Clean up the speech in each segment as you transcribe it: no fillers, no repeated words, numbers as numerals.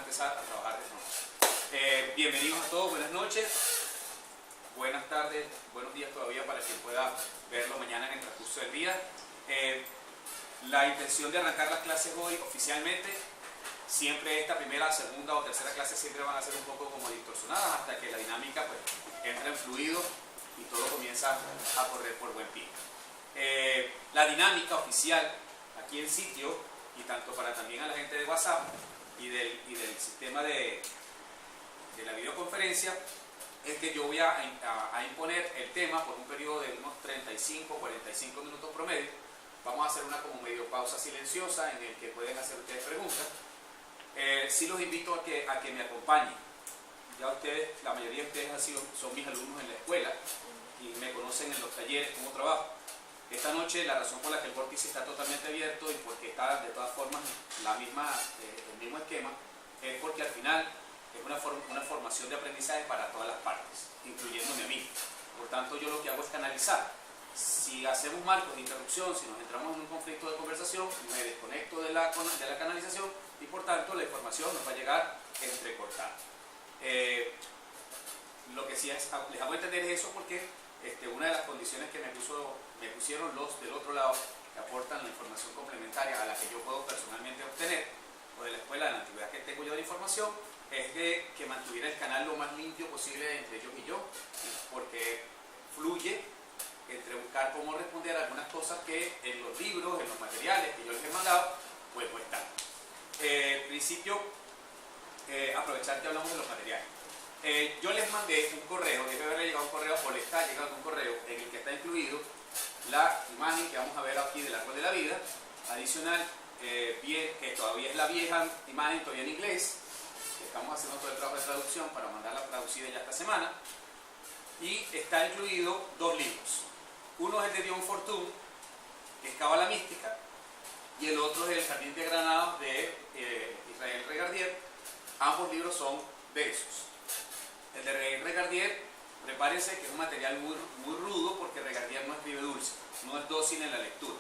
empezar a trabajar de nuevo. Bienvenidos a todos, buenas noches, buenas tardes, buenos días todavía para quien pueda verlo mañana en el transcurso del día. La intención de arrancar las clases hoy oficialmente, siempre esta primera, segunda o tercera clase siempre van a ser un poco como distorsionadas hasta que la dinámica pues entra en fluido y todo comienza a correr por buen pie. La dinámica oficial aquí en sitio, y tanto para también a la gente de WhatsApp y del sistema de la videoconferencia, es que yo voy a imponer el tema por un periodo de unos 35-45 minutos promedio. Vamos a hacer una como medio pausa silenciosa en el que pueden hacer ustedes preguntas. Sí los invito a que me acompañen. Ya ustedes, la mayoría de ustedes son mis alumnos en la escuela y me conocen en los talleres, cómo trabajo. Esta noche la razón por la que el vórtice está totalmente abierto y porque está de todas formas el mismo esquema es porque al final es una formación de aprendizaje para todas las partes, incluyéndome a mí. Por tanto, yo lo que hago es canalizar. Si hacemos marcos de interrupción, si nos entramos en un conflicto de conversación, me desconecto de la canalización y por tanto la información nos va a llegar entrecortada. Lo que sí les hago entender es eso porque una de las condiciones que me pusieron los del otro lado, que aportan la información complementaria a la que yo puedo personalmente obtener, o de la escuela de la antigüedad que tengo yo de información, es de que mantuviera el canal lo más limpio posible entre ellos y yo, porque fluye entre buscar cómo responder a algunas cosas que en los libros, en los materiales que yo les he mandado, pues no están. En principio, aprovechar que hablamos de los materiales. Yo les mandé un correo, debe haberle llegado un correo o le está llegando un correo en el que está incluido la imagen que vamos a ver aquí del árbol de la vida, adicional, que todavía es la vieja imagen, todavía en inglés. Estamos haciendo todo el trabajo de traducción para mandarla traducida ya esta semana. Y está incluido dos libros. Uno es el de Dion Fortune, que es Cábala Mística, y el otro es El Jardín de Granados de Israel Regardie. Ambos libros son de esos. El de Regardie, prepárense que es un material muy rudo porque Regardie no escribe dulce, no es dócil en la lectura.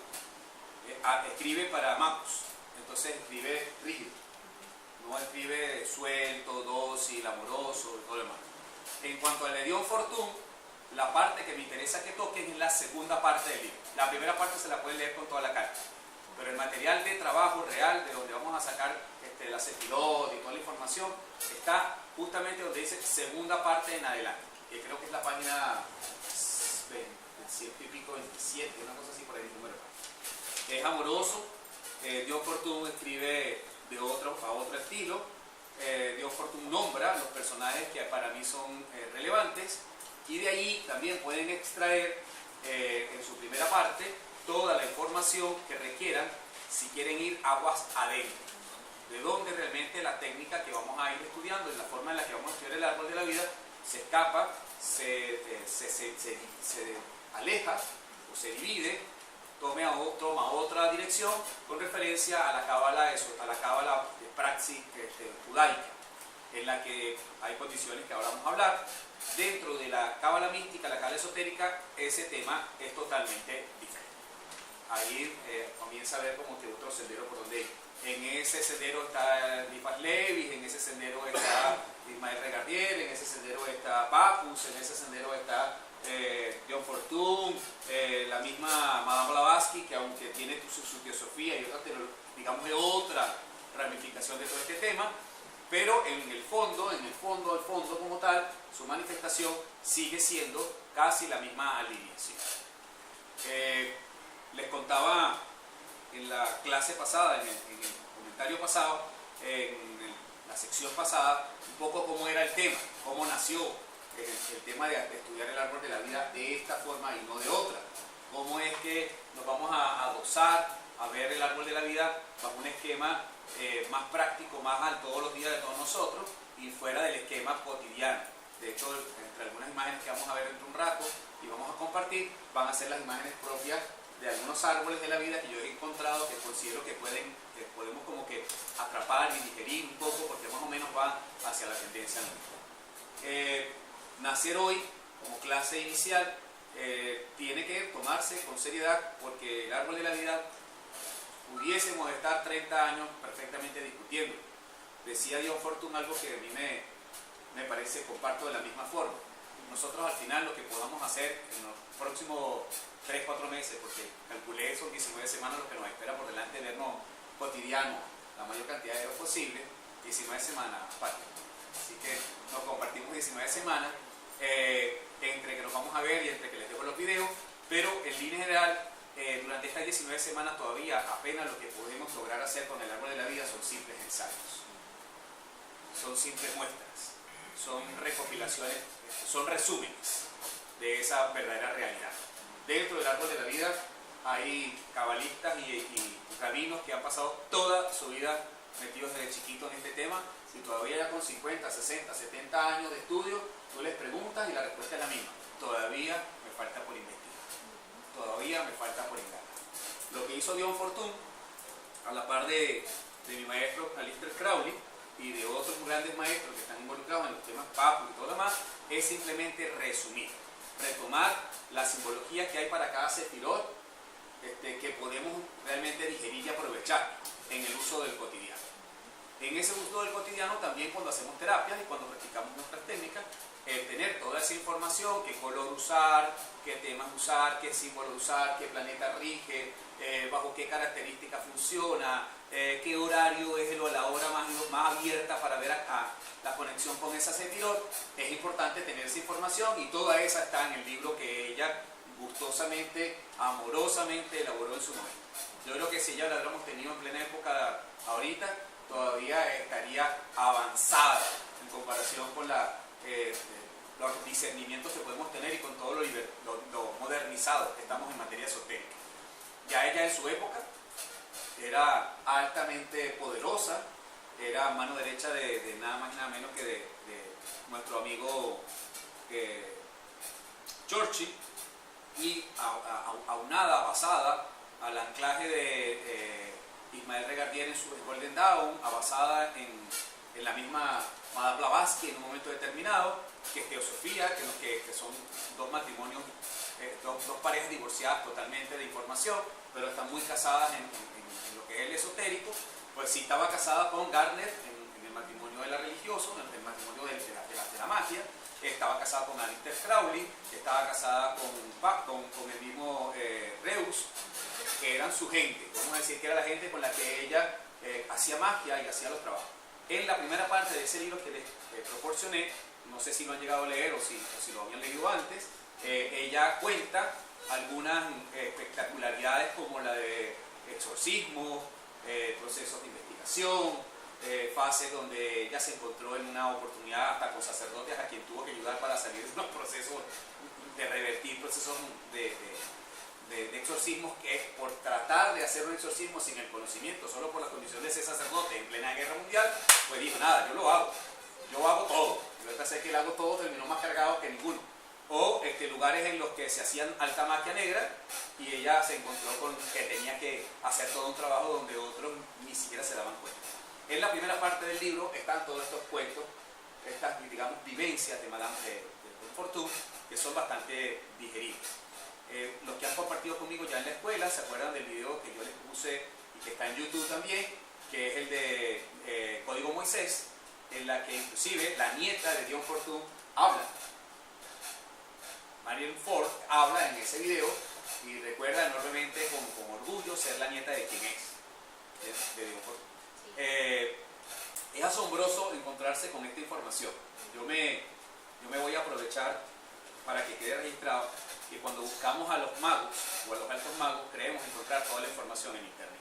Escribe para magos, entonces escribe rígido, no escribe suelto, dócil, amoroso y todo lo demás. En cuanto al de Dion Fortune, la parte que me interesa que toquen es la segunda parte del libro. La primera parte se la pueden leer con toda la carta, pero el material de trabajo real, de donde vamos a sacar la cepilot y toda la información, está justamente donde dice segunda parte en adelante, que creo que es la página 100 y pico, 27, una cosa así por ahí, el número. Es amoroso. Dion Fortune escribe a otro estilo. Dion Fortune nombra los personajes que para mí son relevantes, y de ahí también pueden extraer en su primera parte toda la información que requieran si quieren ir aguas adentro, de donde realmente la técnica que vamos a ir estudiando y la forma en la que vamos a estudiar el árbol de la vida se escapa, se aleja o se divide, toma otra dirección con referencia a la cábala de praxis judaica, en la que hay condiciones que ahora vamos a hablar. Dentro de la cábala mística, la cábala esotérica, ese tema es totalmente diferente. Ahí comienza a ver como que otro sendero por donde ir. En ese sendero está Eliphas Levi, en ese sendero está Ismael Regardie, en ese sendero está Papus, en ese sendero está Dion Fortune, la misma Madame Blavatsky, que aunque tiene su teosofía y otra, digamos, de otra ramificación de todo este tema, pero en el fondo como tal, su manifestación sigue siendo casi la misma alineación. Les contaba en la clase pasada, en el comentario pasado, en la sección pasada, un poco cómo era el tema, cómo nació el tema de estudiar el árbol de la vida de esta forma y no de otra. Cómo es que nos vamos a dosar, a ver el árbol de la vida bajo un esquema más práctico, más al todos los días de todos nosotros y fuera del esquema cotidiano. De hecho, entre algunas imágenes que vamos a ver dentro de un rato y vamos a compartir, van a ser las imágenes propias de algunos árboles de la vida que yo he encontrado, que considero que podemos como que atrapar y digerir un poco, porque más o menos van hacia la tendencia nuestra. Nacer hoy como clase inicial tiene que tomarse con seriedad, porque el árbol de la vida pudiésemos estar 30 años perfectamente discutiendo, decía Dion Fortune algo que a mí me parece, comparto de la misma forma. Nosotros al final lo que podamos hacer en los próximos 3-4 meses, porque calculé esos 19 semanas lo que nos espera por delante, vernos cotidiano la mayor cantidad de días posible, 19 semanas, Pati. Así que nos compartimos 19 semanas, entre que nos vamos a ver y entre que les dejo los videos, pero en línea general, durante estas 19 semanas todavía apenas lo que podemos lograr hacer con el árbol de la vida son simples ensayos, son simples muestras, son recopilaciones, son resúmenes de esa verdadera realidad. Dentro del árbol de la vida hay cabalistas y rabinos que han pasado toda su vida metidos desde chiquitos en este tema, y todavía ya con 50, 60, 70 años de estudio, tú les preguntas y la respuesta es la misma: todavía me falta por investigar, todavía me falta por indagar. Lo que hizo Dion Fortune, a la par de mi maestro Aleister Crowley y de otros grandes maestros que están involucrados en los temas papus y todo lo demás, es simplemente resumir, retomar la simbología que hay para cada sefirot, que podemos realmente digerir y aprovechar en el uso del cotidiano. En ese uso del cotidiano también, cuando hacemos terapias y cuando practicamos nuestras técnicas, tener toda esa información, qué color usar, qué temas usar, qué símbolo usar, qué planeta rige, bajo qué característica funciona, qué horario es la hora más abierta para ver acá la conexión con esa sefirot. Es importante tener esa información, y toda esa está en el libro que ella gustosamente, amorosamente elaboró en su momento. Yo creo que si ella la hubiéramos tenido en plena época ahorita, todavía estaría avanzada en comparación con los discernimientos que podemos tener y con todo lo modernizado que estamos en materia esotérica. Ya ella en su época era altamente poderosa, era mano derecha de nada más y nada menos que de nuestro amigo Churchill, y aunada, basada al anclaje de Ismael Regardier en su Golden Dawn, basada en la misma Madame Blavatsky en un momento determinado, que es teosofía, que son dos matrimonios, dos parejas divorciadas totalmente de información, pero están muy casadas en lo que es el esotérico. Pues sí, estaba casada con Gardner en el matrimonio de la religioso, en el matrimonio de la magia. Estaba casada con Aleister Crowley, estaba casada con el mismo Reus, que eran su gente. Vamos a decir que era la gente con la que ella hacía magia y hacía los trabajos. En la primera parte de ese libro que les proporcioné, no sé si lo han llegado a leer o si lo habían leído antes, ella cuenta algunas espectacularidades como la de exorcismos, procesos de investigación, fases donde ella se encontró en una oportunidad hasta con sacerdotes a quien tuvo que ayudar para salir de unos procesos, de revertir procesos de exorcismos, que es por tratar de hacer un exorcismo sin el conocimiento, solo por la condición de ser sacerdote en plena guerra mundial. Pues dijo: nada, yo hago todo. Yo sé que el hago todo terminó más cargado que ninguno. O lugares en los que se hacían alta magia negra, y ella se encontró con que tenía que hacer todo un trabajo donde otros ni siquiera se daban cuenta. En la primera parte del libro están todos estos cuentos, estas, digamos, vivencias de Madame de Fortune, que son bastante digeribles. Los que han compartido conmigo ya en la escuela se acuerdan del video que yo les puse y que está en YouTube también, que es el de Código Moisés, en la que inclusive la nieta de Dion Fortune habla. Marion Ford habla en ese video y recuerda enormemente con orgullo ser la nieta de quien es, de Dion Fortune. Es asombroso encontrarse con esta información. Yo me voy a aprovechar para que quede registrado que cuando buscamos a los magos o a los altos magos, creemos encontrar toda la información en internet.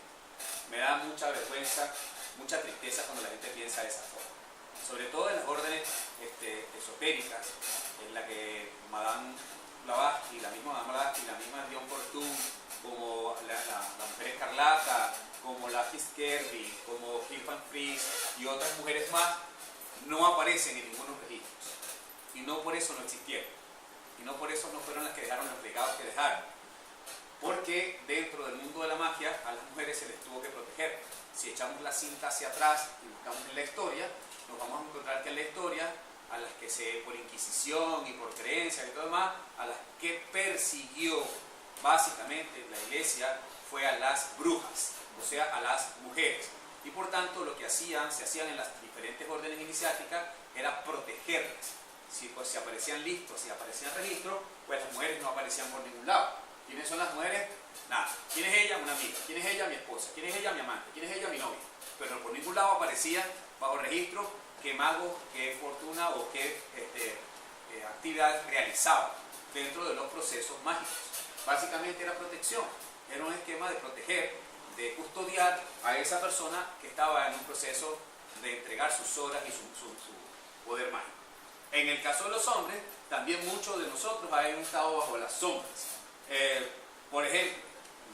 Me da mucha vergüenza, mucha tristeza cuando la gente piensa de esa forma, sobre todo en las órdenes esotéricas, en la que Madame Blavatsky, la misma Dion Fortune, como la mujer escarlata, como la Kirby, como Hilpan Fries y otras mujeres más, no aparecen en ninguno de los registros, y no por eso no existieron, y no por eso no fueron las que dejaron los legados que dejaron, porque dentro del mundo de la magia a las mujeres se les tuvo que proteger. Si echamos la cinta hacia atrás y buscamos en la historia, nos vamos a encontrar que en la historia, a las que por inquisición y por creencia y todo demás, a las que persiguió básicamente la iglesia fue a las brujas, o sea, a las mujeres. y por tanto lo que se hacían en las diferentes órdenes iniciáticas era protegerlas. Si aparecían listos, si aparecían registros, pues las mujeres no aparecían por ningún lado. ¿Quiénes son las mujeres? Nada. ¿Quién es ella? Una amiga. ¿Quién es ella? Mi esposa. ¿Quién es ella? Mi amante. ¿Quién es ella? Mi novia. Pero por ningún lado aparecía bajo registro qué mago, qué fortuna o qué actividad realizaba dentro de los procesos mágicos. Básicamente era protección. Era un esquema de proteger, de custodiar a esa persona que estaba en un proceso de entregar sus horas y su poder mágico. En el caso de los hombres, también muchos de nosotros han estado bajo las sombras. Por ejemplo,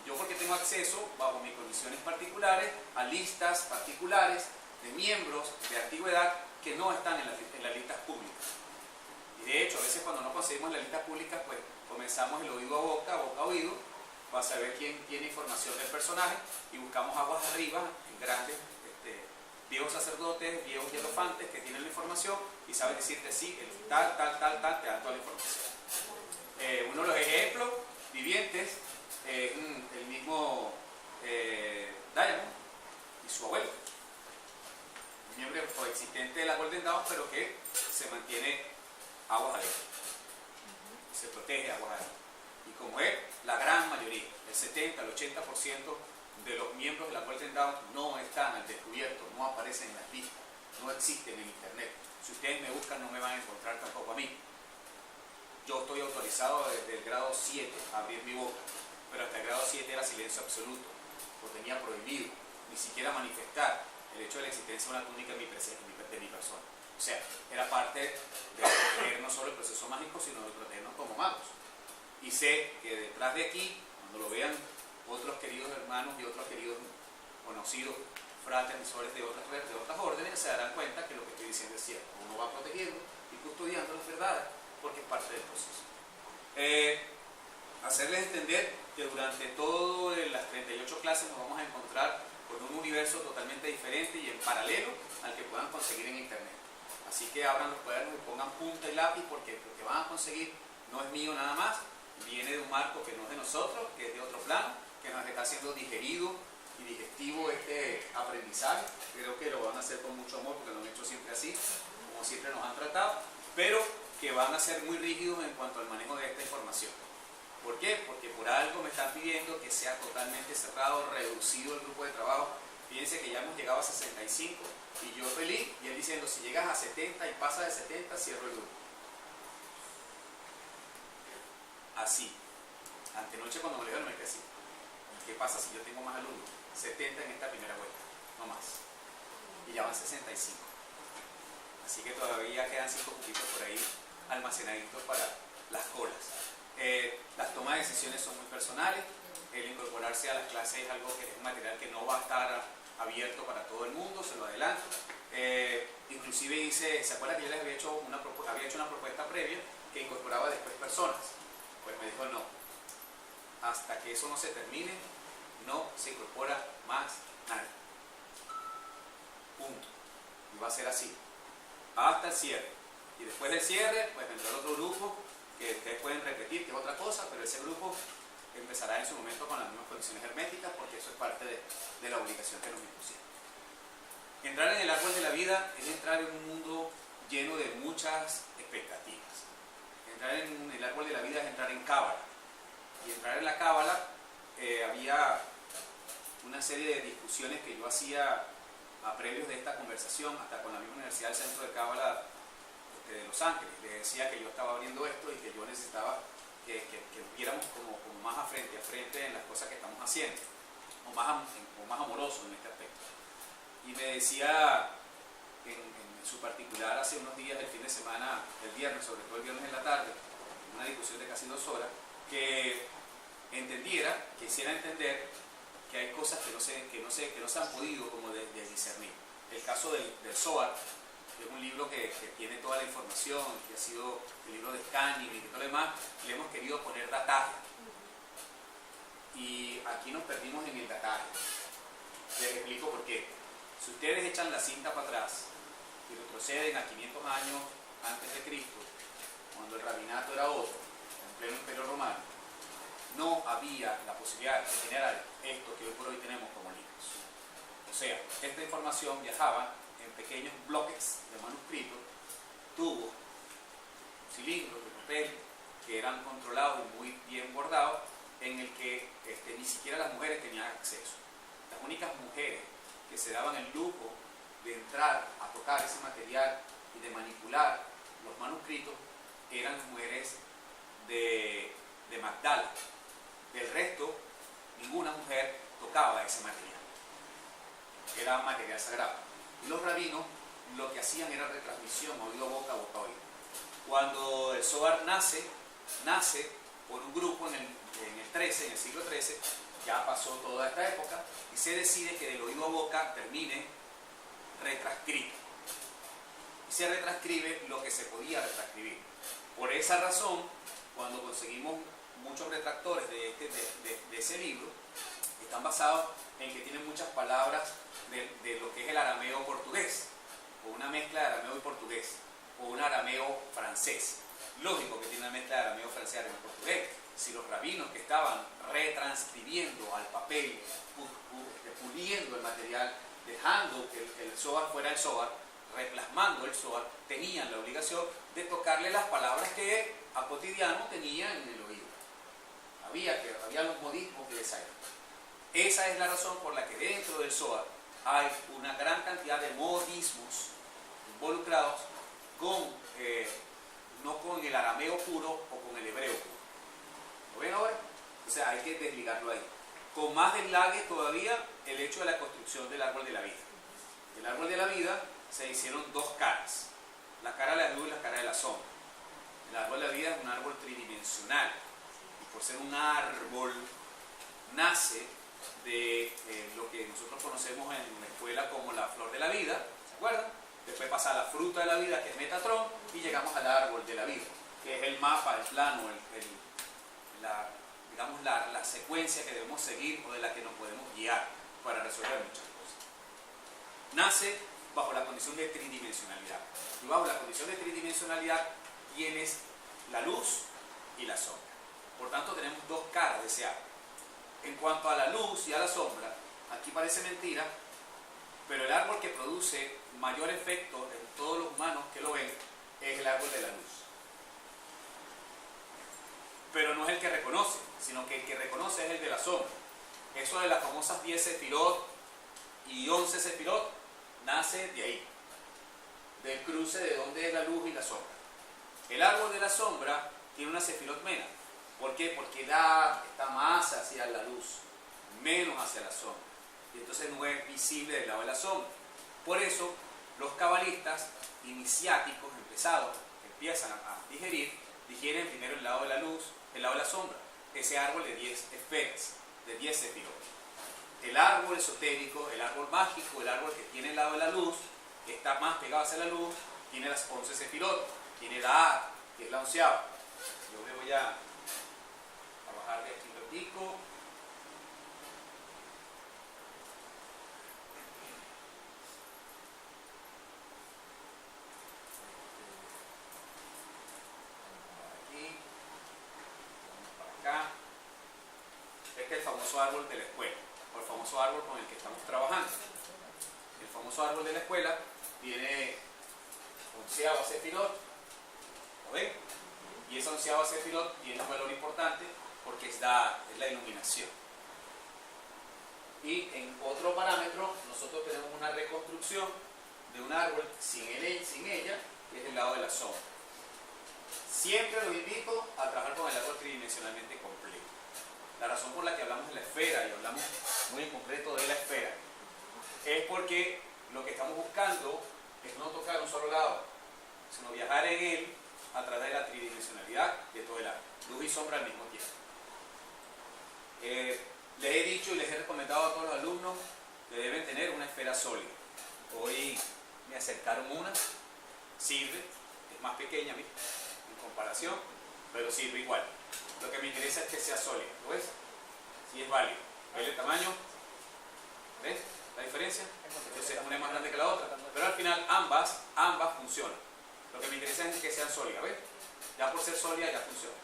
yo porque tengo acceso, bajo mis condiciones particulares, a listas particulares de miembros de antigüedad que no están en las listas públicas. Y de hecho, a veces cuando no conseguimos las listas públicas, pues comenzamos el oído a boca a oído, para saber quién tiene información del personaje y buscamos aguas arriba, en grandes viejos sacerdotes, viejos hierofantes que tienen la información y saben decirte sí, el tal, te dan toda la información. Uno de los ejemplos vivientes es el mismo Diamond y su abuelo, un miembro coexistente de la Golden Dawn, pero que se mantiene aguas adentro, se protege aguas adentro. Y como es la gran mayoría, el 70, el 80% de los miembros de la Golden Dawn no están al descubierto, no aparecen en las listas, no existen en internet. Si ustedes me buscan no me van a encontrar tampoco a mí. Yo estoy autorizado desde el grado 7 a abrir mi boca, pero hasta el grado 7 era silencio absoluto, lo tenía prohibido, ni siquiera manifestar el hecho de la existencia de una túnica en mi presencia, de mi persona. O sea, era parte de proteger no solo el proceso mágico, sino de protegernos como magos. Y sé que detrás de aquí, cuando lo vean otros queridos hermanos y otros queridos conocidos fraternizadores de otras órdenes, se darán cuenta que lo que estoy diciendo es cierto. Uno va protegiendo y custodiando las verdades porque es parte del proceso. Hacerles entender que durante todas las 38 clases nos vamos a encontrar con un universo totalmente diferente y en paralelo al que puedan conseguir en internet. Así que abran los cuadernos y pongan punta y lápiz porque lo que van a conseguir no es mío nada más, viene de un marco que no es de nosotros, que es de otro plano, que nos está haciendo digerido y digestivo este aprendizaje. Creo que lo van a hacer con mucho amor porque lo han hecho siempre así, como siempre nos han tratado, pero que van a ser muy rígidos en cuanto al manejo de esta información. ¿Por qué? Porque por algo me están pidiendo que sea totalmente cerrado, reducido el grupo de trabajo. Fíjense que ya hemos llegado a 65 y yo feliz, y él diciendo si llegas a 70 y pasa de 70, cierro el grupo. Así. Antenoche cuando me dijeron me quedé así. ¿Qué pasa si yo tengo más alumnos? 70 en esta primera vuelta, no más. Y ya van 65. Así que todavía quedan 5 puntitos por ahí almacenaditos para las colas. Las tomas de decisiones son muy personales. El incorporarse a las clases es algo que es un material que no va a estar abierto para todo el mundo, se lo adelanto. Inclusive ¿se acuerdan que yo les había hecho una propuesta previa que incorporaba después personas? Pues me dijo no, hasta que eso no se termine, no se incorpora más nadie. Punto. Y va a ser así, hasta el cierre. Y después del cierre, pues vendrá el otro grupo, que ustedes pueden repetir, que es otra cosa, pero ese grupo empezará en su momento con las mismas condiciones herméticas, porque eso es parte de la obligación que nos impusieron. Entrar en el árbol de la vida es entrar en un mundo lleno de muchas expectativas. Entrar en el árbol de la vida es entrar en Cábala. Y entrar en la Cábala, había una serie de discusiones que yo hacía a previos de esta conversación, hasta con la misma Universidad del Centro de Cábala de Los Ángeles. Les decía que yo estaba abriendo esto y que yo necesitaba que viéramos como más a frente en las cosas que estamos haciendo, o más amorosos en este aspecto. Y me decía en su particular hace unos días, el fin de semana, el viernes, sobre todo el viernes en la tarde, en una discusión de casi 2 horas, que entendiera, que hiciera entender que hay cosas que no se han podido como de discernir. El caso del Zohar, que es un libro que tiene toda la información, que ha sido el libro de Scanning y todo lo demás, le hemos querido poner dataje. Y aquí nos perdimos en el dataje. Les explico por qué. Si ustedes echan la cinta para atrás y retroceden a 500 años antes de Cristo, cuando el rabinato era otro, en pleno Imperio Romano, no había la posibilidad de generar esto que hoy por hoy tenemos como libros. O sea, esta información viajaba en pequeños bloques de manuscritos, tubos, cilindros de papel que eran controlados y muy bien bordados, en el que ni siquiera las mujeres tenían acceso. Las únicas mujeres que se daban el lujo de entrar a tocar ese material y de manipular los manuscritos eran las mujeres de Magdala. Del resto, ninguna mujer tocaba ese material. Era material sagrado. Y los rabinos lo que hacían era retransmisión, oído boca, boca oído. Cuando el Zohar nace por un grupo en el siglo XIII, ya pasó toda esta época, y se decide que del oído a boca termine retranscrito. Y se retranscribe lo que se podía retranscribir. Por esa razón, cuando conseguimos muchos retractores de ese libro, están basados en que tienen muchas palabras de lo que es el arameo portugués, o una mezcla de arameo y portugués, o un arameo francés. Lógico que tiene una mezcla de arameo francés y arameo portugués. Si los rabinos que estaban retranscribiendo al papel, puliendo el material, dejando que el Zohar fuera el Zohar, replasmando el Zohar, tenían la obligación de tocarle las palabras que a cotidiano tenían en el oído. Había los modismos de esa época. Esa es la razón por la que dentro del Zohar hay una gran cantidad de modismos involucrados no con el arameo puro o con el hebreo puro. ¿Lo ven ahora? O sea, hay que desligarlo ahí. Con más deslague todavía el hecho de la construcción del árbol de la vida. El árbol de la vida se hicieron dos caras, la cara de la luz y la cara de la sombra. El árbol de la vida es un árbol tridimensional y por ser un árbol nace de lo que nosotros conocemos en la escuela como la flor de la vida, ¿se acuerdan? Después pasa a la fruta de la vida, que es Metatrón, y llegamos al árbol de la vida, que es el mapa, el plano, la secuencia que debemos seguir o de la que nos podemos guiar para resolver muchas cosas. Nace bajo la condición de tridimensionalidad. Y bajo la condición de tridimensionalidad tienes la luz y la sombra. Por tanto, tenemos dos caras de ese árbol. En cuanto a la luz y a la sombra, aquí parece mentira, pero el árbol que produce mayor efecto en todos los humanos que lo ven es el árbol de la luz. Pero no es el que reconoce, sino que el que reconoce es el de la sombra. Eso de las famosas 10 sefirot y 11 sefirot nace de ahí, del cruce de donde es la luz y la sombra. El árbol de la sombra tiene una sefirot mena. ¿Por qué? Porque está más hacia la luz, menos hacia la sombra. Y entonces no es visible del lado de la sombra. Por eso los cabalistas iniciáticos empiezan a digieren primero el lado de la luz, el lado de la sombra, ese árbol de 10 esferas, de 10 sefirot. El árbol esotérico, el árbol mágico, el árbol que tiene el lado de la luz, que está más pegado hacia la luz, tiene las 11 sefirot, tiene la A, que es la 11ª. Yo me voy a bajar de aquí un ratico. Este es el famoso árbol de la escuela, o el famoso árbol con el que estamos trabajando. El famoso árbol de la escuela tiene 11ª sefirot, ¿lo ven? Y esa 11ª sefirot tiene un valor importante porque es la iluminación. Y en otro parámetro, nosotros tenemos una reconstrucción de un árbol sin ella, que es el lado de la sombra. Siempre los invito a trabajar con el árbol tridimensionalmente completo. La razón por la que hablamos de la esfera, y hablamos muy en concreto de la esfera, es porque lo que estamos buscando es no tocar un solo lado, sino viajar en él a través de la tridimensionalidad de todo el árbol, luz y sombra al mismo tiempo. Les he dicho y les he recomendado a todos los alumnos que deben tener una esfera sólida. Hoy me acercaron una, sirve, es más pequeña en comparación, pero sirve igual. Lo que me interesa es que sea sólida, ¿lo ves? Sí es válido. ¿Ves el tamaño? ¿Ves la diferencia? Entonces una es más grande que la otra, pero al final ambas funcionan. Lo que me interesa es que sean sólidas, ¿ves? Ya por ser sólida ya funciona.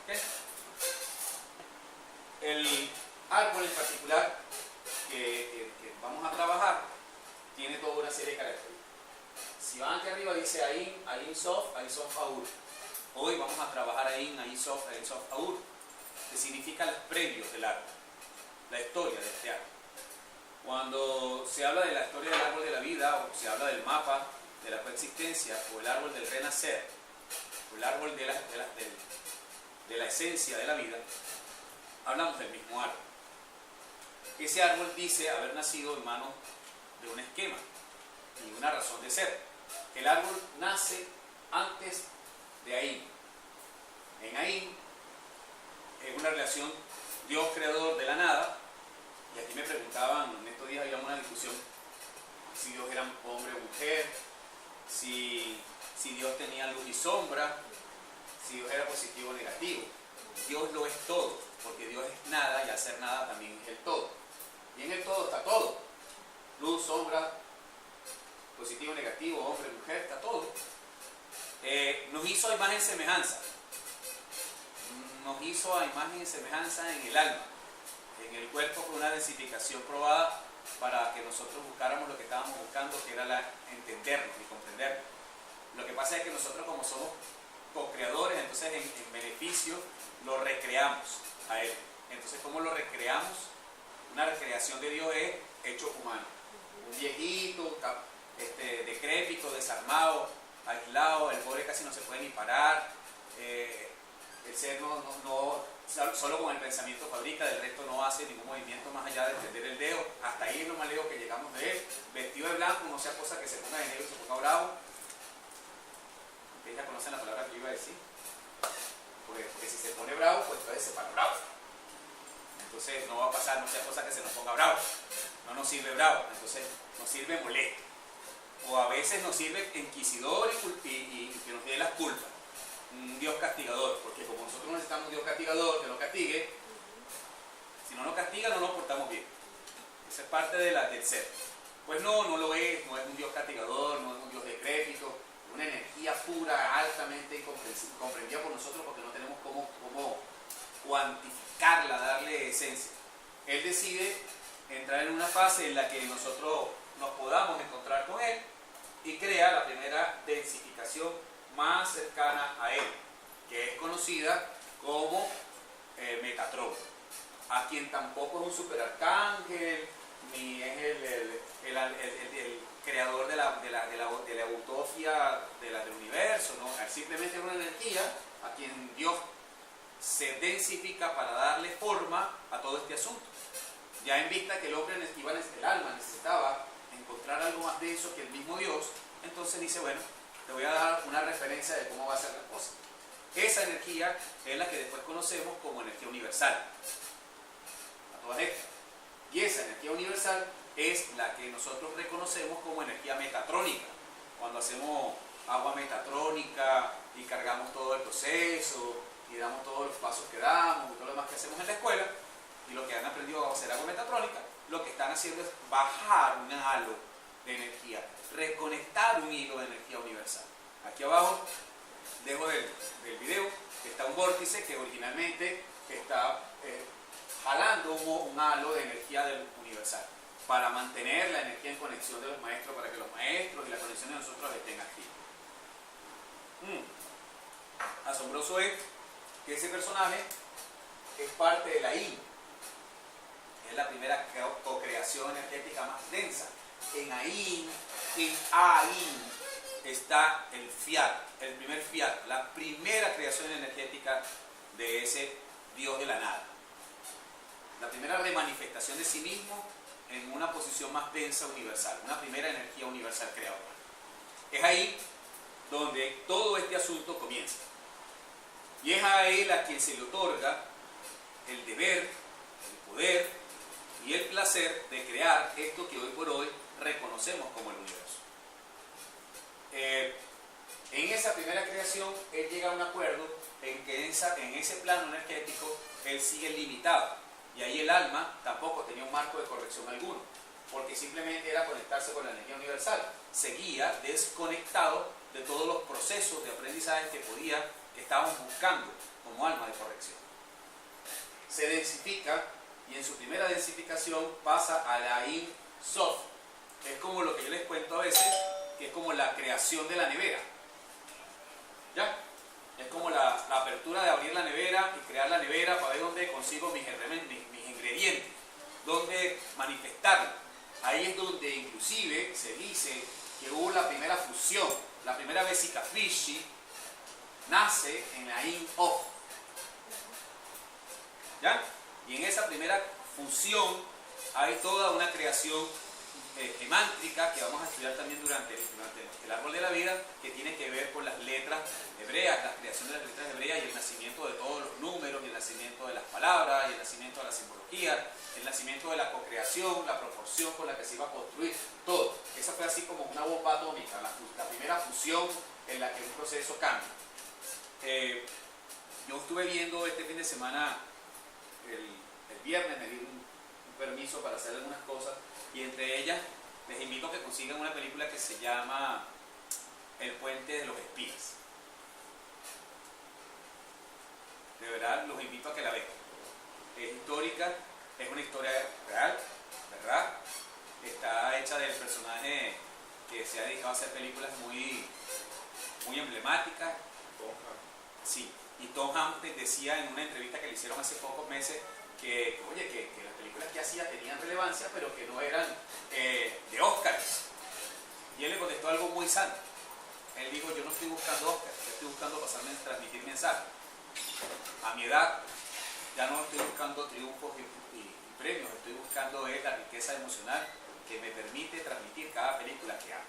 ¿Ok? El árbol en particular que vamos a trabajar, tiene toda una serie de características. Si van aquí arriba dice Ain, Ain Sof Aur. Hoy vamos a trabajar Ain Sof Aur, que significa los previos del árbol, la historia de este árbol. Cuando se habla de la historia del árbol de la vida, o se habla del mapa de la coexistencia, o el árbol del renacer, o el árbol de la esencia de la vida, hablamos del mismo árbol. Ese árbol dice haber nacido en manos de un esquema y una razón de ser. El árbol nace antes de Ain. En Ain es una relación Dios creador de la nada, y aquí me preguntaban, en estos días había una discusión si Dios era hombre o mujer, si Dios tenía luz y sombra, si Dios era positivo o negativo. Dios lo es todo, porque Dios es nada y al ser nada también es el todo. Y en el todo está todo. Luz, sombra, positivo, negativo, hombre, mujer, está todo. Nos hizo a imagen y semejanza. Nos hizo a imagen y semejanza en el alma, en el cuerpo, con una densificación probada para que nosotros buscáramos lo que estábamos buscando, que era entendernos y comprendernos. Lo que pasa es que nosotros, como somos co-creadores, entonces en beneficio lo recreamos a Él. Entonces, ¿cómo lo recreamos? Una recreación de Dios es hecho humano. Un viejito, decrépito, desarmado, aislado, el pobre casi no se puede ni parar. El ser solo con el pensamiento fabrica, del resto no hace ningún movimiento más allá de extender el dedo. Hasta ahí es lo más lejos que llegamos de él. Vestido de blanco, no sea cosa que se ponga de negro y se ponga bravo. Ustedes ya conocen la palabra que yo iba a decir. Porque si se pone bravo, pues entonces se para bravo. Entonces no va a pasar, no sea cosa que se nos ponga bravo. No nos sirve bravo, entonces nos sirve molesto. O a veces nos sirve inquisidor y que nos dé las culpas. Un Dios castigador, porque como nosotros necesitamos un Dios castigador que nos castigue, si no nos castiga no nos portamos bien. Esa es parte del ser. Pues no lo es, no es un Dios castigador, no es un Dios decrépito, es una energía pura, altamente comprendida por nosotros, porque no tenemos cómo cuantificarla, darle esencia. Él decide entrar en una fase en la que nosotros nos podamos encontrar con Él y crea la primera densificación más cercana a Él, que es conocida como Metatron, a quien tampoco es un superarcángel, ni es el creador de la utopía del universo, ¿no? Simplemente es una energía a quien Dios se densifica para darle forma a todo este asunto. Ya en vista que el alma necesitaba encontrar algo más denso que el mismo Dios, entonces dice, bueno, te voy a dar una referencia de cómo va a ser la cosa. Esa energía es la que después conocemos como energía universal. A todas estas. Y esa energía universal es la que nosotros reconocemos como energía metatrónica. Cuando hacemos agua metatrónica y cargamos todo el proceso y damos todos los pasos que damos y todo lo demás que hacemos en la escuela, y lo que han aprendido a hacer agua metatrónica, lo que están haciendo es bajar un halo de energía, reconectar un hilo de energía universal. Aquí abajo dejo del video que está un vórtice que originalmente está jalando un halo de energía del universal para mantener la energía en conexión de los maestros, para que los maestros y la conexión de nosotros estén activos. Asombroso es que ese personaje es parte de la Yin. Es la primera co-creación energética más densa. En Ain está el fiat, el primer fiat, la primera creación energética de ese Dios de la nada. La primera remanifestación de sí mismo en una posición más densa universal, una primera energía universal creadora. Es ahí donde todo este asunto comienza. Y es a él a quien se le otorga el deber, el poder y el placer de crear esto que hoy por hoy reconocemos como el universo. En esa primera creación, él llega a un acuerdo en que en ese plano energético, él sigue limitado. Y ahí el alma tampoco tenía un marco de corrección alguno, porque simplemente era conectarse con la energía universal. Seguía desconectado de todos los procesos de aprendizaje que estábamos buscando como alma de corrección. Se densifica y en su primera densificación pasa a la Ain Sof es como lo que yo les cuento a veces, que es como la creación de la nevera. ¿Ya? Es como la apertura de abrir la nevera y crear la nevera para ver dónde consigo mis ingredientes, dónde manifestarlo. Ahí es donde inclusive se dice que hubo la primera fusión, la primera Vesica Piscis nace en Ain Of. ¿Ya? Y en esa primera fusión hay toda una creación semántica que vamos a estudiar también durante el árbol de la vida, que tiene que ver con las letras hebreas, la creación de las letras hebreas y el nacimiento de todos los números, y el nacimiento de las palabras, y el nacimiento de la simbología, el nacimiento de la cocreación, la proporción con la que se iba a construir, todo. Esa fue así como una bomba atómica, la primera fusión en la que un proceso cambia. Yo estuve viendo este fin de semana, el viernes me di un permiso para hacer algunas cosas, y entre ellas les invito a que consigan una película que se llama El Puente de los Espías. De verdad los invito a que la vean. Es histórica, es una historia real, ¿verdad? Está hecha del personaje que se ha dedicado a hacer películas muy emblemáticas. Sí, y Tom Hanks decía en una entrevista que le hicieron hace pocos meses que las películas que hacía tenían relevancia, pero que no eran de Oscars. Y él le contestó algo muy sano. Él dijo: yo no estoy buscando Oscars, yo estoy buscando transmitir mensajes. A mi edad ya no estoy buscando triunfos y premios, estoy buscando la riqueza emocional que me permite transmitir cada película que hago.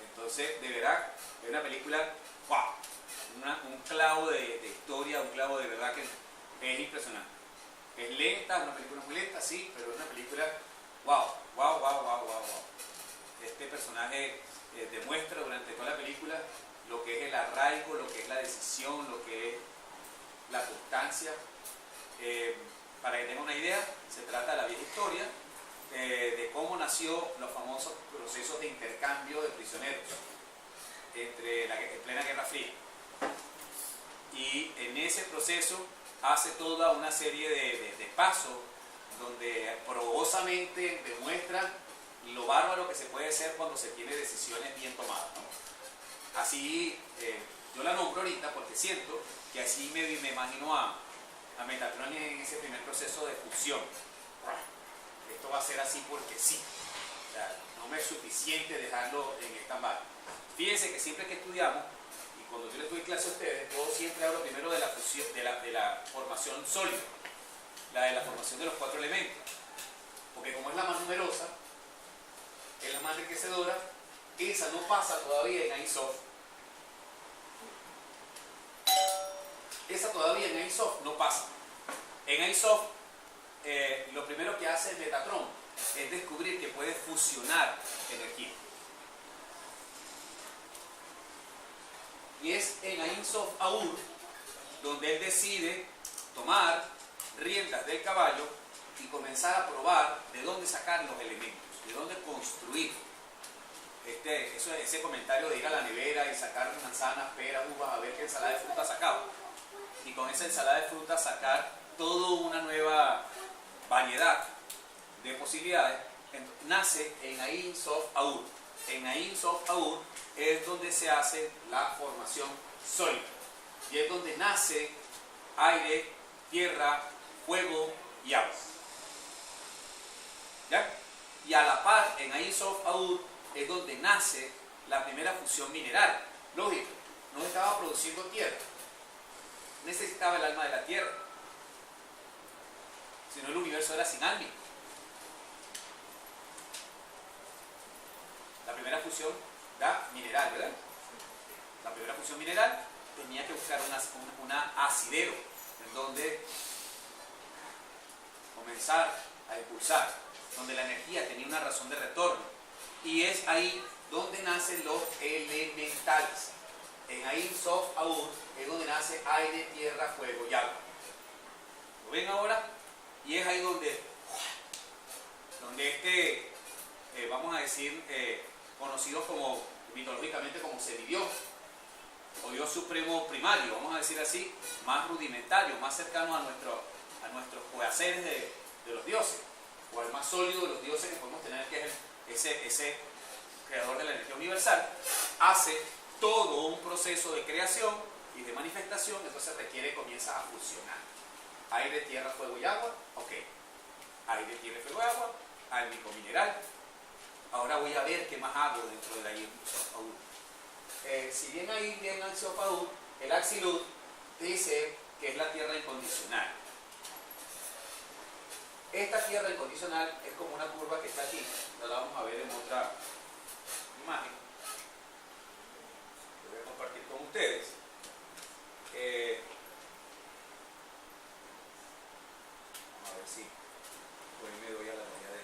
Entonces, de verdad, es una película, wow, un clavo de historia, un clavo de verdad que es impresionante. Es lenta, es una película muy lenta, sí, pero es una película wow. Este personaje demuestra durante toda la película lo que es el arraigo, lo que es la decisión, lo que es la constancia. Para que tengan una idea, se trata de la vieja historia de cómo nació los famosos procesos de intercambio de prisioneros en plena Guerra Fría. Y en ese proceso hace toda una serie de pasos donde probosamente demuestra lo bárbaro que se puede ser cuando se tiene decisiones bien tomadas, ¿no? Así, yo la nombro ahorita porque siento que así me imagino a Metatron en ese primer proceso de fusión. Esto va a ser así porque sí. O sea, no me es suficiente dejarlo en stand-by. Fíjense que siempre que estudiamos, y cuando yo les doy clase a ustedes, yo siempre hablo primero de la fusión, de la formación sólida, de la formación de los 4 elementos. Porque como es la más numerosa, es la más enriquecedora, esa no pasa todavía en Ain Sof. Esa todavía en Ain Sof no pasa. En Ain Sof, lo primero que hace Metatron es descubrir que puede fusionar energía. Y es en Ain Sof Aur donde él decide tomar riendas del caballo y comenzar a probar de dónde sacar los elementos, de dónde construir. Ese comentario de ir a la nevera y sacar manzanas, peras, uvas, a ver qué ensalada de fruta sacaba. Y con esa ensalada de fruta sacar toda una nueva variedad de posibilidades, nace en Ain Sof Aur. En Ain Sof Aur es donde se hace la formación sólida. Y es donde nace aire, tierra, fuego y agua. ¿Ya? Y a la par, en Ain Sof Aur es donde nace la primera fusión mineral. Lógico, no estaba produciendo tierra, necesitaba el alma de la tierra, si no el universo era sin alma. La primera fusión da mineral, ¿verdad? La primera fusión mineral tenía que buscar un asidero en donde comenzar a impulsar, donde la energía tenía una razón de retorno, y es ahí donde nacen los elementales. En Ain Sof Aur es donde nace aire, tierra, fuego y agua. ¿Lo ven ahora? Y es ahí donde vamos a decir, conocido como mitológicamente como semidios o Dios supremo primario, vamos a decir así, más rudimentario, más cercano a nuestros quehaceres de los dioses. o al más sólido de los dioses que podemos tener, que es ese creador de la energía universal, hace todo un proceso de creación y de manifestación, entonces comienza a fusionar. Aire, tierra, fuego y agua, ok. Aire, tierra, fuego y agua, álmico mineral. Ahora voy a ver qué más hago dentro de la Sof Aur. Si bien ahí viene el Sof Aur, el Axilud dice que es la tierra incondicional. Esta tierra incondicional es como una curva que está aquí, la vamos a ver en otra imagen. Lo voy a compartir con ustedes. Vamos a ver si hoy me doy a la tarea de...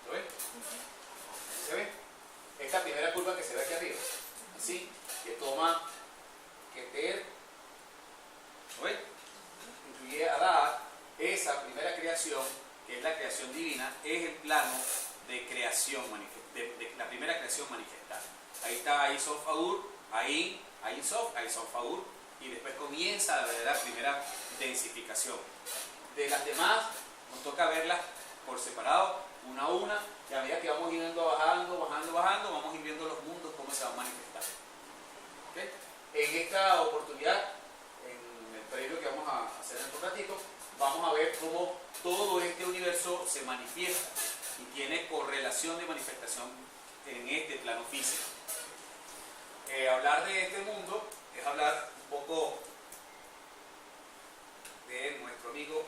¿Lo ven? ¿Se ve? Esta primera curva que se ve aquí arriba, así, que toma Keter, ¿lo ven? Incluye a Adad, esa primera creación, que es la creación divina, es el plano de creación, de la primera creación manifestada. Ahí está Ain Sof Aur, Ain Sof Aur, y después comienza la primera densificación. De las demás, nos toca verlas por separado, una a una, y a medida que vamos yendo bajando, vamos a ir viendo los mundos, cómo se van a manifestar. ¿Okay? En esta oportunidad, en el previo que vamos a hacer en un ratito, vamos a ver cómo todo este universo se manifiesta y tiene correlación de manifestación en este plano físico. Hablar de este mundo es hablar un poco de nuestro amigo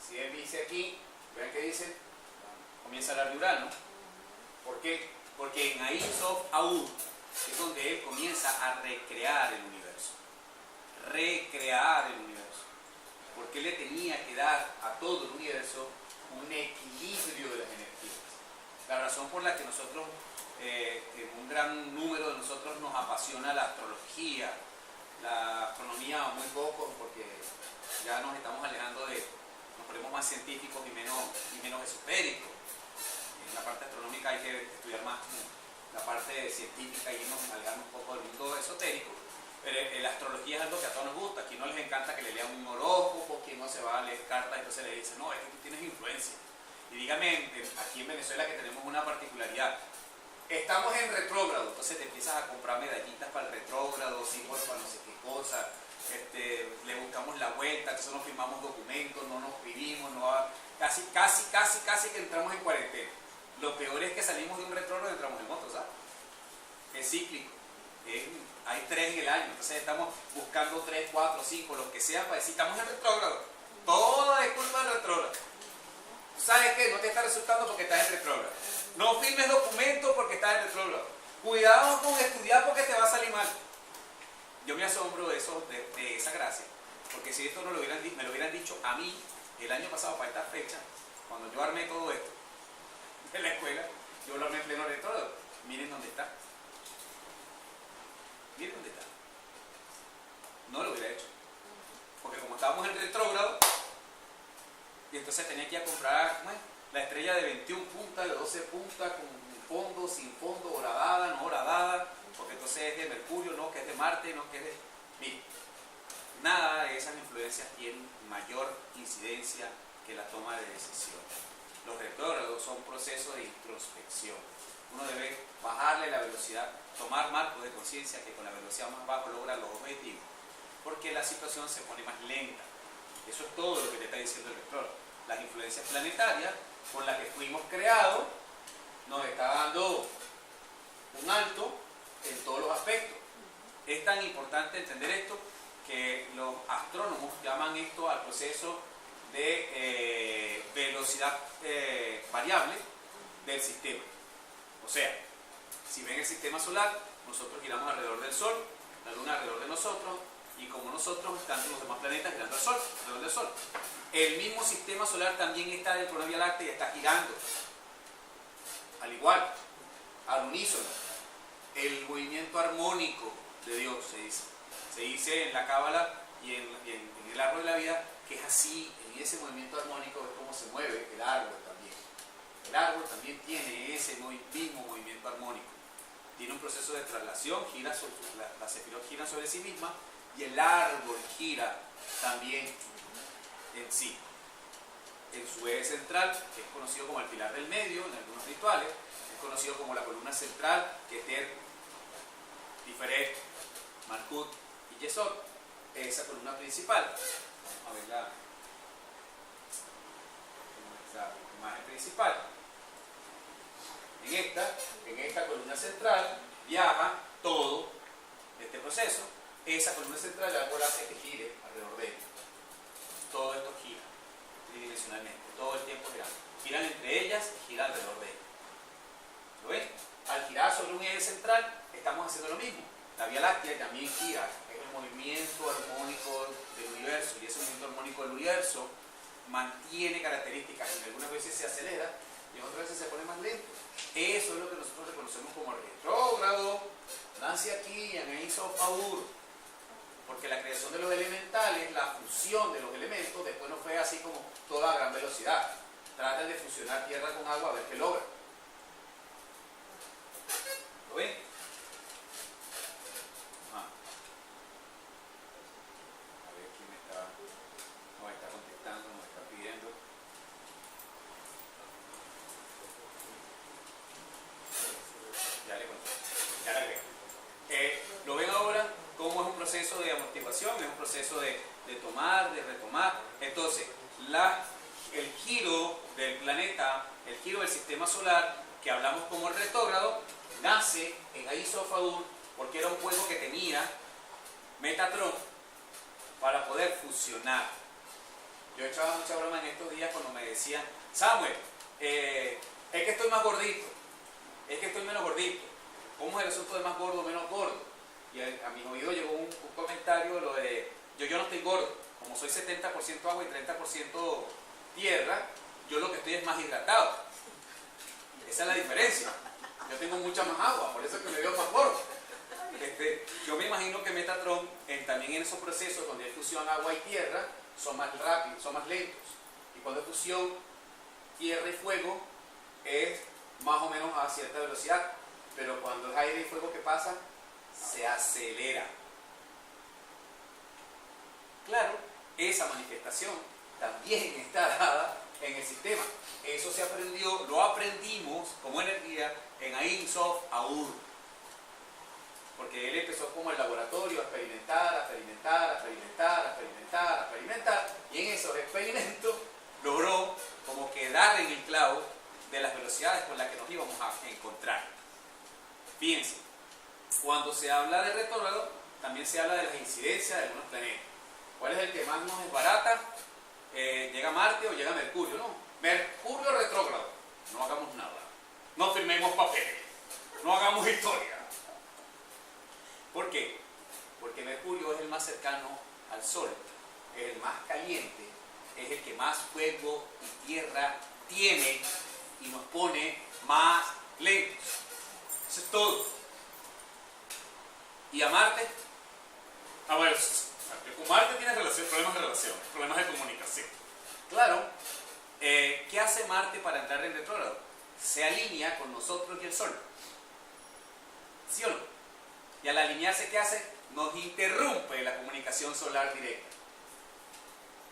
si él dice aquí, vean que dice, comienza a hablar de Urano. ¿Por qué? Porque en Ain Sof Aur es donde él comienza a recrear el universo. Recrear el universo. Porque él le tenía que dar a todo el universo un equilibrio de las energías. La razón por la que nosotros, un gran número de nosotros nos apasiona la astrología, la astronomía muy poco, porque ya nos estamos alejando de, nos ponemos más científicos y menos esotéricos. En la parte astronómica hay que estudiar más la parte científica y alejarnos un poco del mundo esotérico. Pero la astrología es algo que a todos nos gusta. Aquí no les encanta que le lean un horóscopo, quien no se va a leer cartas, entonces le dicen, no, es que tú tienes influencia. Y dígame, aquí en Venezuela que tenemos una particularidad. Estamos en retrógrado, entonces te empiezas a comprar medallitas para el retrógrado, símbolos para no sé qué cosa, le buscamos la vuelta, entonces no firmamos documentos, no nos escribimos, casi que entramos en cuarentena. Lo peor es que salimos de un retrógrado y entramos en otro, ¿sabes? Es cíclico. Hay 3 en el año, entonces estamos buscando 3, 4, 5, lo que sea, para decir, estamos en retrógrado. Todo es culpa del retrógrado. ¿Sabes qué? No te está resultando porque estás en retrógrado. No firmes documentos porque estás en retrógrado. Cuidado con estudiar porque te va a salir mal. Yo me asombro de esa gracia, porque si esto me lo hubieran dicho a mí el año pasado para esta fecha, cuando yo armé todo esto en la escuela, yo lo armé en pleno retrógrado. Miren dónde está. Miren dónde está. No lo hubiera hecho. Porque como estábamos en retrógrado, y entonces tenía que ir a comprar la estrella de 21 puntas, de 12 puntas, con fondo, sin fondo, horadada, no horadada, porque entonces es de Mercurio, no, que es de Marte, no, que es de... Miren, nada de esas influencias tienen mayor incidencia que la toma de decisión. Los retrógrados son procesos de introspección. Uno debe bajarle la velocidad, tomar marcos de conciencia que con la velocidad más baja logra los objetivos, porque la situación se pone más lenta. Eso es todo lo que te está diciendo el retrógrado. Las influencias planetarias con las que fuimos creados nos está dando un alto en todos los aspectos. Es tan importante entender esto que los astrónomos llaman esto al proceso de velocidad variable del sistema. O sea, Si ven el sistema solar, nosotros giramos alrededor del Sol, la Luna alrededor de nosotros, y como nosotros están los demás planetas girando alrededor del Sol. El mismo sistema solar también está dentro de la Vía Láctea y está girando. Al igual, al unísono. El movimiento armónico de Dios se dice. Se dice en la Cábala y en el árbol de la vida que es así, en ese movimiento armónico es como se mueve el árbol también. El árbol también tiene ese mismo movimiento armónico. Tiene un proceso de traslación, gira sobre, la sefirot gira sobre sí misma y el árbol gira también en sí. En su eje central, que es conocido como el pilar del medio en algunos rituales, es conocido como la columna central, Keter, Tiferet, Malkut y Yesod, esa columna principal. Vamos a ver la imagen principal. En esta columna central viaja todo este proceso. Esa columna central la cual hace que gire alrededor de él. Todo esto gira tridimensionalmente, todo el tiempo girando. Giran entre ellas y giran alrededor de él. ¿Lo ven? Al girar sobre un eje central estamos haciendo lo mismo. La Vía Láctea también gira, es el movimiento armónico del universo, y ese movimiento armónico del universo mantiene características que algunas veces se acelera y otras veces se pone más lento. Eso es lo que nosotros reconocemos como retrógrado, nace aquí en Ein Sof Aur, porque la creación de los elementales, la fusión de los elementos, después no fue así como toda a gran velocidad. Tratan de fusionar tierra con agua a ver qué logra. ¿Lo ven? A ver quién me está contestando, nos está pidiendo. Ya le contesto, ya le agrego. ¿Lo ven ahora? Cómo es un proceso de amortiguación, es un proceso de tomar, de retomar. Entonces, el giro del planeta, el giro del sistema solar, que hablamos como el retrógrado, nace en Ein Sof Aur porque era un juego que tenía Metatron para poder fusionar. Yo echaba mucha broma en estos días cuando me decían, Samuel, es que estoy más gordito, es que estoy menos gordito. ¿Cómo es el asunto de más gordo o menos gordo? Y a mi oído llegó un comentario lo de, yo no estoy gordo, como soy 70% agua y 30% tierra, yo lo que estoy es más hidratado. Esa es la diferencia. Yo tengo mucha más agua, por eso es que me veo más gordo. Yo me imagino que Metatron, también en esos procesos donde hay fusión agua y tierra, son más rápidos, son más lentos. Y cuando hay fusión tierra y fuego, es más o menos a cierta velocidad. Pero cuando es aire y fuego, ¿qué pasa? Se acelera. Claro, esa manifestación también está dada en el sistema. Eso se aprendió, lo aprendimos como energía en Ein Sof Aur. Porque él empezó como el laboratorio a experimentar, y en esos experimentos logró como que dar en el clavo de las velocidades con las que nos íbamos a encontrar. Fíjense, cuando se habla de retrógrado, también se habla de las incidencias de algunos planetas. ¿Cuál es el que más nos desbarata? ¿Llega Marte o llega Mercurio? No, Mercurio retrógrado. No hagamos nada. No firmemos papeles. No hagamos historia. ¿Por qué? Porque Mercurio es el más cercano al Sol, es el más caliente, es el que más fuego y tierra tiene y nos pone más lentos. Eso es todo. ¿Y a Marte? A ver, con Marte tiene problemas de relación, problemas de comunicación. Claro, ¿qué hace Marte para entrar en retrógrado? Se alinea con nosotros y el Sol. ¿Sí o no? Y al alinearse, ¿qué hace? Nos interrumpe la comunicación solar directa.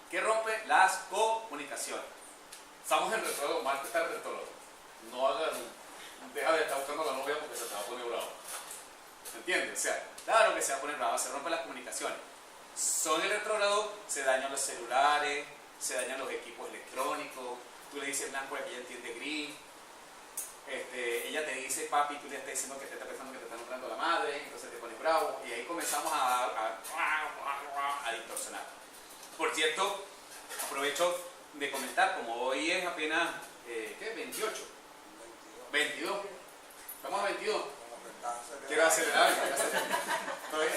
¿Qué rompe? Las comunicaciones. Estamos en retrógrado, Marte está en retrógrado. No hagas, deja de estar buscando a la novia porque se te va a poner bravo. ¿Me entiendes? O sea, claro que se va a poner bravo, se rompen las comunicaciones. Son el retrógrado, se dañan los celulares, se dañan los equipos electrónicos. Tú le dices blanco y ella entiende gris. Ella te dice papi, tú le estás diciendo que te está pensando que te está nombrando la madre, entonces te pones bravo y ahí comenzamos a distorsionar. Por cierto, aprovecho de comentar, como hoy es apenas, ¿qué? 28, 22, estamos a 22, Quiero acelerar. Estoy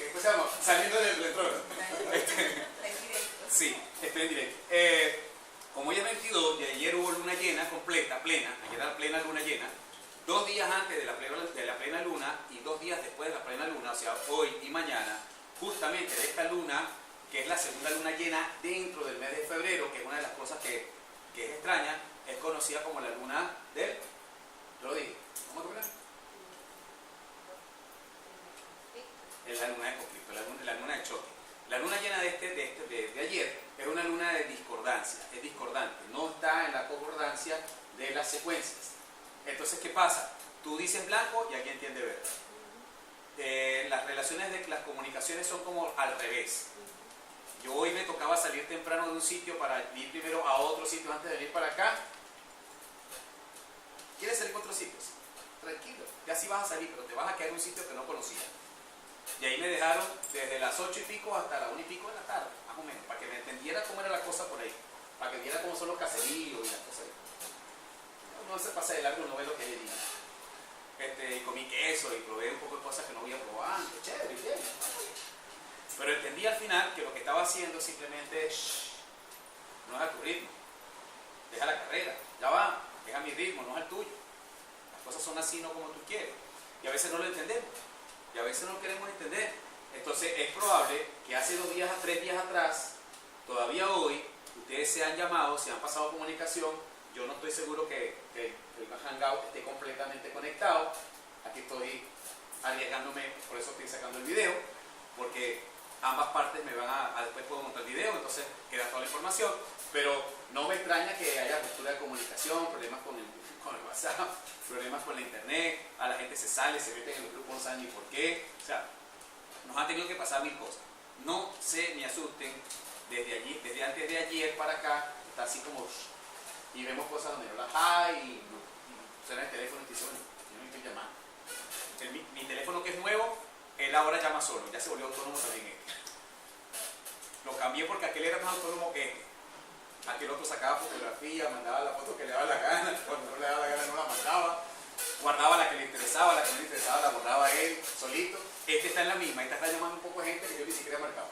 ¿cómo se llama? Saliendo del retrono. Sí, estoy en directo. Como hoy es 22 y ayer hubo luna llena completa, plena, ayer era plena luna llena, 2 días antes de la plena luna y 2 días después de la plena luna, o sea, hoy y mañana, justamente de esta luna, que es la segunda luna llena dentro del mes de febrero, que es una de las cosas que es extraña, es conocida como la luna del... Yo lo dije, ¿cómo te acuerdas? Es la luna de conflicto, la luna de choque. La luna llena de ayer es una luna de discordancia, es discordante, no está en la concordancia de las secuencias. Entonces, ¿qué pasa? Tú dices blanco y aquí entiende verde. Las relaciones de las comunicaciones son como al revés. Yo hoy me tocaba salir temprano de un sitio para ir primero a otro sitio antes de venir para acá. ¿Quieres salir a otros sitios? Tranquilo, ya sí vas a salir, pero te vas a quedar en un sitio que no conocías. Y ahí me dejaron desde las 8 y pico hasta las 1 y pico de la tarde, más o menos, para que me entendiera cómo era la cosa por ahí, para que viera cómo son los caseríos y las cosas. No se pasa de largo, no ve lo que hay allí. Y comí queso y probé un poco de cosas que no había probado, chévere, bien. Pero entendí al final que lo que estaba haciendo simplemente, no es a tu ritmo, deja la carrera, ya va, es a mi ritmo, no es al tuyo. Las cosas son así, no como tú quieres. Y a veces no lo entendemos. Y a veces no queremos entender. Entonces es probable que hace 2 días, 3 días atrás, todavía hoy, ustedes se han llamado, se han pasado comunicación. Yo no estoy seguro que el Hangout esté completamente conectado. Aquí estoy arriesgándome, por eso estoy sacando el video, porque ambas partes me van a después puedo montar el video, entonces queda toda la información. Pero no me extraña que haya ruptura de comunicación, problemas con el WhatsApp, problemas con la internet, a la gente se sale, se mete en el grupo, no saben ni por qué. O sea, nos han tenido que pasar 1000 cosas. No se me asusten, desde antes de ayer para acá, está así como, y vemos cosas donde no las hay, y suena el teléfono y te dice, bueno, yo no estoy llamando. Mi teléfono que es nuevo, él ahora llama solo, ya se volvió autónomo también este. Lo cambié porque aquel era más autónomo que este. Aquel otro sacaba fotografía, mandaba la foto que le daba la gana, cuando no le daba la gana no la mandaba, guardaba la que le interesaba, la que no le interesaba la borraba él solito. Este está en la misma, esta está llamando un poco de gente que yo ni siquiera marcaba.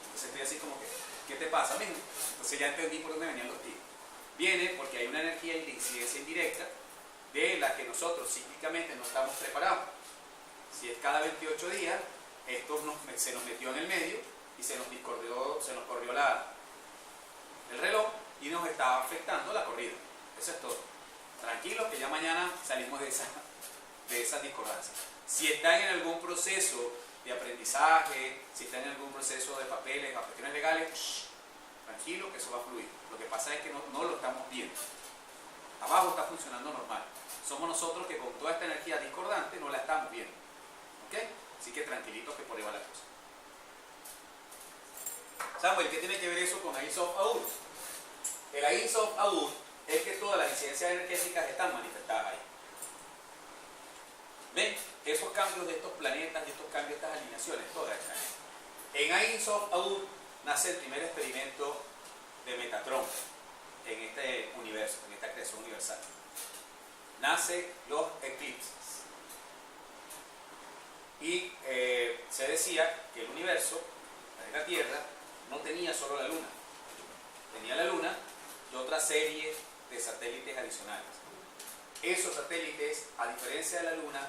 Entonces estoy así como que, ¿qué te pasa, mijo? Entonces ya entendí por dónde venían los tiros. Viene porque hay una energía de incidencia indirecta de la que nosotros cíclicamente no estamos preparados. Si es cada 28 días, esto se nos metió en el medio y se nos corrió el reloj y nos está afectando la corrida. Eso es todo. Tranquilos que ya mañana salimos de esa discordancia. Si están en algún proceso de aprendizaje, si están en algún proceso de papeles, cuestiones legales, tranquilo que eso va a fluir. Lo que pasa es que no lo estamos viendo. Abajo está funcionando normal. Somos nosotros que con toda esta energía discordante no la estamos viendo. ¿Ok? Así que tranquilitos que por ahí va la cosa. Samuel, ¿qué tiene que ver eso con Ain Sof Aur? El Ain Sof Aur es que todas las incidencias energéticas están manifestadas ahí. ¿Ven? Esos cambios de estos planetas, de estos cambios, estas alineaciones, todas están ahí. En Ain Sof Aur nace el primer experimento de Metatron en este universo, en esta creación universal. Nace los eclipses. Y se decía que el universo, la Tierra, no tenía solo la Luna. Tenía la Luna y otra serie de satélites adicionales. Esos satélites, a diferencia de la Luna,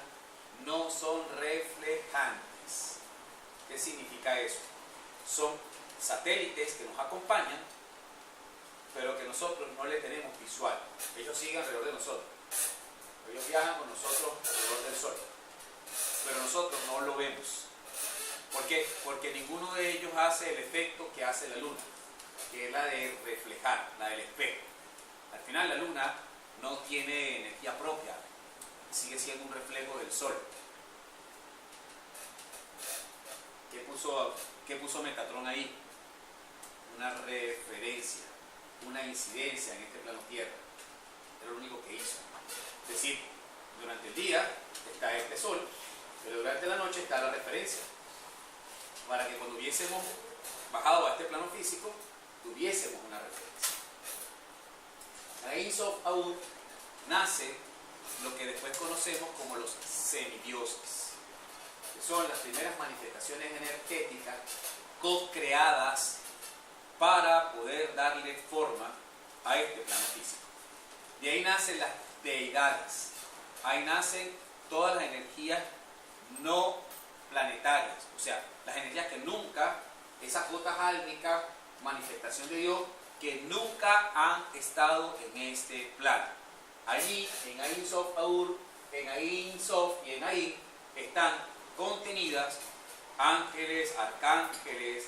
no son reflejantes. ¿Qué significa eso? Son satélites que nos acompañan, pero que nosotros no le tenemos visual. Ellos siguen alrededor de nosotros. Ellos viajan con nosotros alrededor del Sol. Pero nosotros no lo vemos. ¿Por qué? Porque ninguno de ellos hace el efecto que hace la Luna, que es la de reflejar, la del espejo. Al final la Luna no tiene energía propia, sigue siendo un reflejo del Sol. ¿Qué puso Metatron ahí? Una referencia, una incidencia en este plano Tierra. Es lo único que hizo. Es decir, durante el día está este Sol, pero durante la noche está la referencia. Para que cuando hubiésemos bajado a este plano físico, tuviésemos una referencia. Ain Sof Aur nace lo que después conocemos como los semidioses, que son las primeras manifestaciones energéticas co-creadas para poder darle forma a este plano físico. De ahí nacen las deidades, ahí nacen todas las energías no planetarias, o sea, las energías que nunca, esas gotas álmicas, manifestación de Dios, que nunca han estado en este plano. Allí, en Ain Sof Aur, en Ain Sof y en Ain, están contenidas ángeles, arcángeles,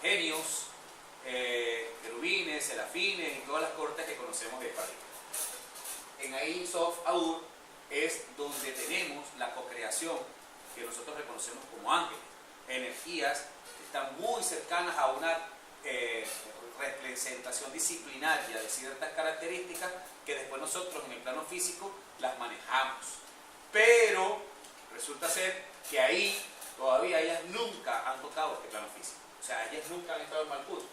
genios, querubines, serafines y todas las cortes que conocemos de París. En Ain Sof Aur es donde tenemos la co-creación que nosotros reconocemos como ángeles, energías que están muy cercanas a una representación disciplinaria de ciertas características que después nosotros en el plano físico las manejamos. Pero resulta ser que ahí todavía ellas nunca han tocado este plano físico. O sea, ellas nunca han estado en Malkuth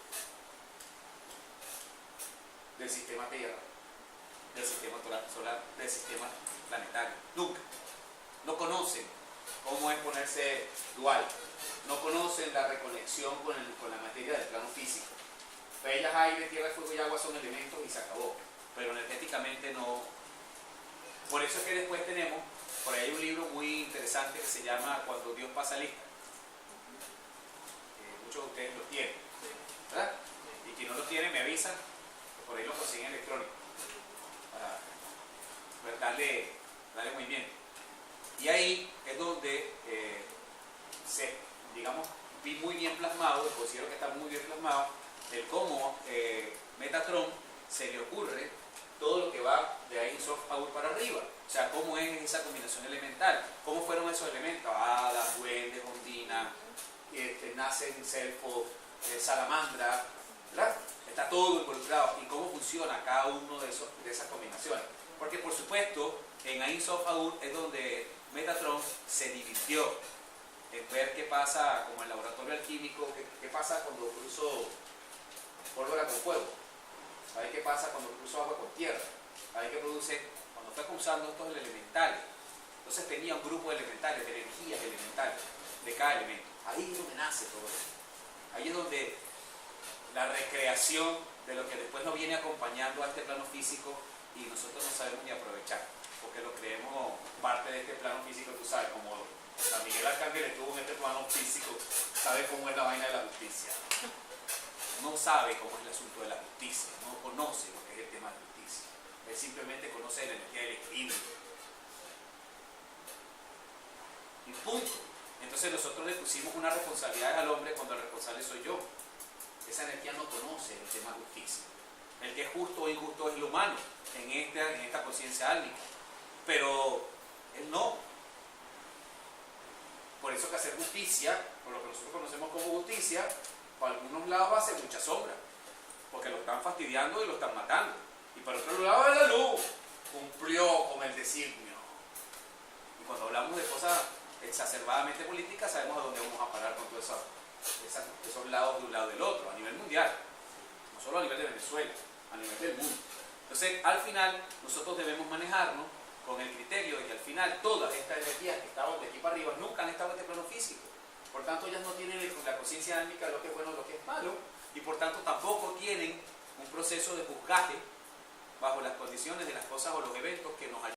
del sistema Tierra, del sistema solar, del sistema planetario. Nunca. No conocen cómo es ponerse dual. No conocen la reconexión con la materia del plano físico. Para ellas aire, tierra, fuego y agua son elementos y se acabó. Pero energéticamente no. Por eso es que después tenemos, por ahí hay un libro muy interesante que se llama Cuando Dios pasa lista. Muchos de ustedes lo tienen, ¿verdad? Y quien no lo tiene me avisan, por ahí lo consiguen electrónico, para darle movimiento. Y ahí es donde digamos, vi muy bien plasmado, considero que está muy bien plasmado, el cómo Metatron se le ocurre todo lo que va de Ain Sof Aur para arriba. O sea, cómo es esa combinación elemental, cómo fueron esos elementos, hadas, duendes, ondinas, nacen, selfos, salamandra, ¿verdad? Está todo involucrado y cómo funciona cada uno de esas combinaciones. Porque por supuesto, en Ain Sof Aur es donde Metatron se divirtió en ver qué pasa, como el laboratorio alquímico, qué pasa cuando cruzo pólvora con fuego, a ver qué pasa cuando cruzo agua con tierra, a ver qué produce cuando fue cruzando estos elementales. Entonces tenía un grupo de elementales, de energías elementales de cada elemento. Ahí es donde nace todo eso. Ahí es donde la recreación de lo que después nos viene acompañando a este plano físico y nosotros no sabemos ni aprovechar, porque lo creemos parte de este plano físico, tú sabes, como San Miguel Arcángel estuvo en este plano físico, sabe cómo es la vaina de la justicia. No sabe cómo es el asunto de la justicia, no conoce lo que es el tema de la justicia. Él simplemente conoce la energía del equilibrio. Y punto. Entonces nosotros le pusimos una responsabilidad al hombre cuando el responsable soy yo. Esa energía no conoce el tema de justicia. El que es justo o injusto es el humano en esta conciencia álmica. Pero él no. Por eso que hacer justicia, por lo que nosotros conocemos como justicia, para algunos lados va a ser mucha sombra, porque lo están fastidiando y lo están matando. Y para otro lado de la luz, cumplió con el designio. Y cuando hablamos de cosas exacerbadamente políticas, sabemos a dónde vamos a parar con todos esos lados de un lado del otro, a nivel mundial. No solo a nivel de Venezuela, a nivel del mundo. Entonces, al final, nosotros debemos manejarnos con el criterio de que al final todas estas energías que estaban de aquí para arriba nunca han estado en este plano físico. Por tanto, ellas no tienen la conciencia álmica de lo que es bueno y lo que es malo, y por tanto tampoco tienen un proceso de juzgaje bajo las condiciones de las cosas o los eventos que nos ayudan.